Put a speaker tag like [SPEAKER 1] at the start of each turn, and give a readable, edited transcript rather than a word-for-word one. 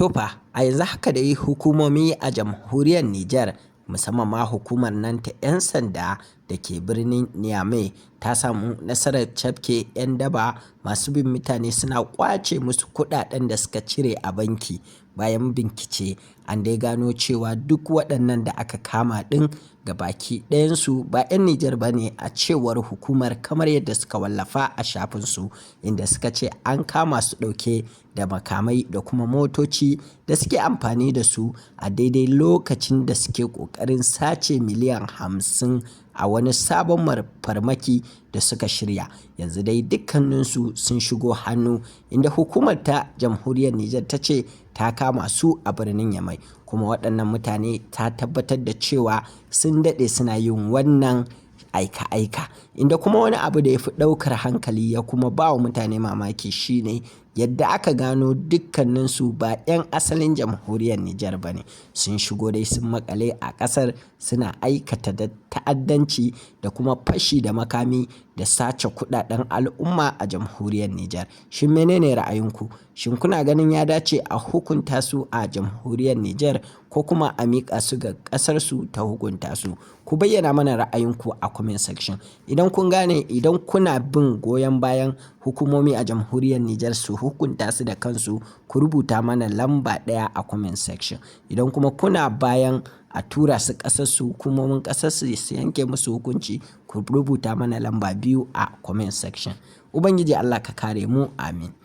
[SPEAKER 1] Tofa, a yanzu haka dai hukumomi a jamhuriyar Nijar, musamman ma hukumar nan ta 'yan sanda da ke birnin Niamey, ta samu nasarar cafke 'yan daba masu bin mutane suna ƙwace musu kuɗaɗen da suka cire a banki. Bayan bincike an dai gano cewa duk waɗannan da aka kama ɗin gabaki ɗayansu ba 'yan Nijar ba ne, a cewar hukumar, kamar yadda suka wallafa a shafinsu, inda suka ce an kama su ɗauke da makamai da kuma motoci da suke amfani da su a daidai lokacin da suke ƙoƙarin sace miliyan 50 a wani sabon farmaki da suka shirya. Yanzu dai dukkaninsu sun shigo hannu, inda hukumar ta jamhuriyar Nijar ta ce ta kama su a birnin Yamai, kuma waɗannan mutane ta tabbatar da cewa sun daɗe suna yin wannan aika-aika. Inda kuma wani abu da ya fi ɗaukar hankali ya kuma ba wa mutane mamaki shine yadda aka gano dukkaninsu ba 'yan asalin jamhuriyar Nijar ba ne. Sun shigo dai sun maƙale a ƙasar, suna aikata da ta'addanci da kuma fashi da makami da sace kuɗaɗen al'umma a jamhuriyar Nijar. Shin menene ra'ayinku? Shin kuna ganin ya dace a hukunta su a jamhuriyar Nijar, ko kuma a miƙa su ga ƙasarsu ta hukunta su? Ku bayyana mana ra'ayinku a comment section. Idan kun gane, idan kuna bin goyon bayan hukumomi a jamhuriyar Nijar su hukunta su da kansu, ku rubuta mana lamba 1 a comment section. Idan kuma kuna bayan a tura su ƙasarsu, hukumomin ƙasarsu su yanke musu hukunci, ku rubuta mana lamba 2 a comment section. Ubangiji Allah ka kare mu, amin.